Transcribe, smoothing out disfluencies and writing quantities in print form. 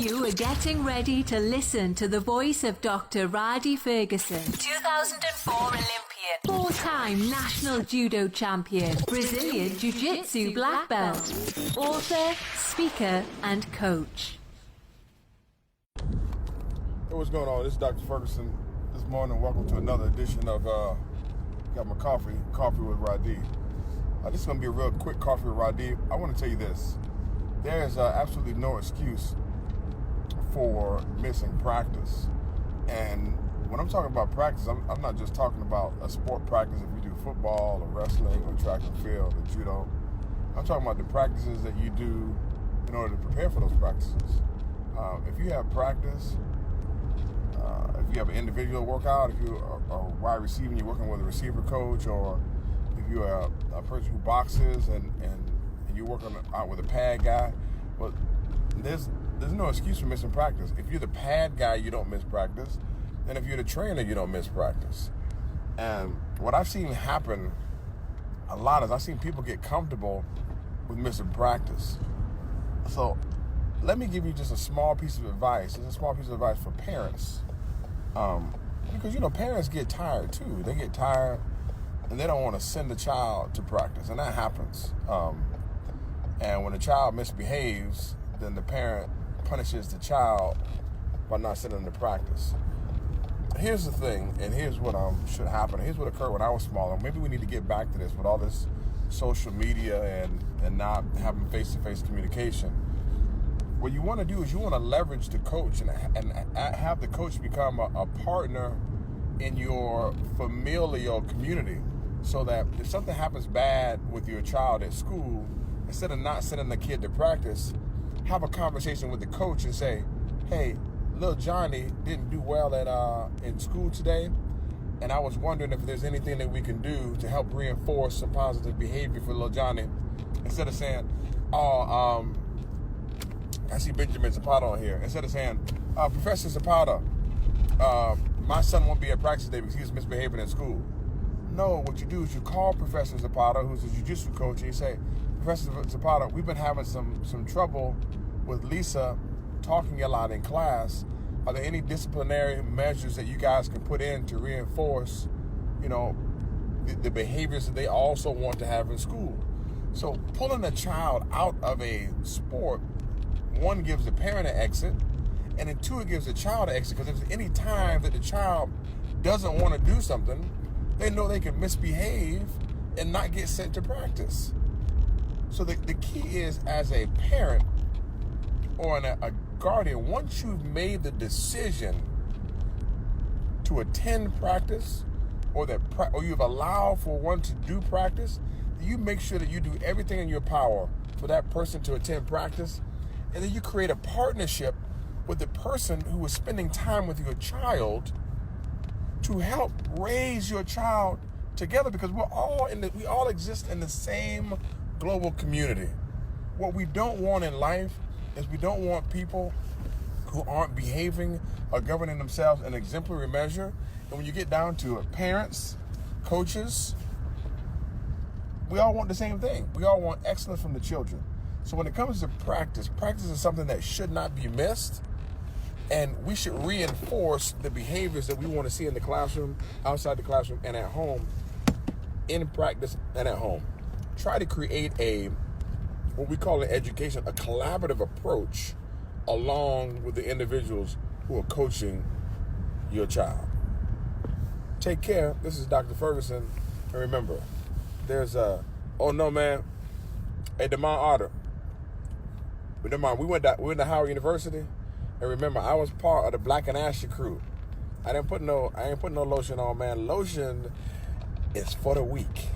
You are getting ready to listen to the voice of Dr. Rhadi Ferguson, 2004 Olympian, four-time national judo champion, Brazilian Jiu-Jitsu black belt, author, speaker, and coach. Hey, what's going on? This is Dr. Ferguson this morning. Welcome to another edition of got my coffee with Rhadi. This is going to be a real quick coffee with Rhadi. I want to tell you this. There is absolutely no excuse for missing practice. And when I'm talking about practice, I'm not just talking about a sport practice if you do football or wrestling or track and field or judo. I'm talking about the practices that you do in order to prepare for those practices. If you have practice, if you have an individual workout, if you are wide receiver, you're working with a receiver coach, or if you're a person who boxes and you're working out with a pad guy, well, there's no excuse for missing practice. If you're the pad guy, you don't miss practice. And if you're the trainer, you don't miss practice. And what I've seen happen a lot is I've seen people get comfortable with missing practice. So let me give you just a small piece of advice. It's a small piece of advice for parents. Because, parents get tired too. They get tired and they don't want to send the child to practice. And that happens. And when the child misbehaves, then the parent punishes the child by not sending them to practice. Here's the thing, and here's what should happen. Here's what occurred when I was smaller. Maybe we need to get back to this with all this social media and not having face-to-face communication. What you want to do is you want to leverage the coach and have the coach become a partner in your familial community, so that if something happens bad with your child at school, instead of not sending the kid to practice, have a conversation with the coach and say, hey, little Johnny didn't do well in school today, and I was wondering if there's anything that we can do to help reinforce some positive behavior for little Johnny. Instead of saying, I see Benjamin Zapata on here. Instead of saying, Professor Zapata, my son won't be at practice today because he's misbehaving in school. No, what you do is you call Professor Zapata, who's a jiu-jitsu coach, and you say, Professor Zapata, we've been having some trouble with Lisa talking a lot in class. Are there any disciplinary measures that you guys can put in to reinforce, the behaviors that they also want to have in school? So pulling a child out of a sport, one, gives the parent an exit, and then two, it gives the child an exit, because if there's any time that the child doesn't want to do something, they know they can misbehave and not get sent to practice. So the key is, as a parent or a guardian, once you've made the decision to attend practice, or you've allowed for one to do practice, you make sure that you do everything in your power for that person to attend practice, and then you create a partnership with the person who is spending time with your child to help raise your child together, because we all exist in the same global community. What we don't want in life is we don't want people who aren't behaving or governing themselves in an exemplary measure. And when you get down to it, parents, coaches, we all want the same thing. We all want excellence from the children. So when it comes to practice is something that should not be missed. And we should reinforce the behaviors that we want to see in the classroom, outside the classroom, and at home, in practice and at home. Try to create what we call in education, a collaborative approach along with the individuals who are coaching your child. Take care. This is Dr. Ferguson. And remember, there's hey, Demond Otter. But Demond, we went to Howard University. And remember, I was part of the Black and Ashy crew. I ain't put no lotion on, man. Lotion is for the weak.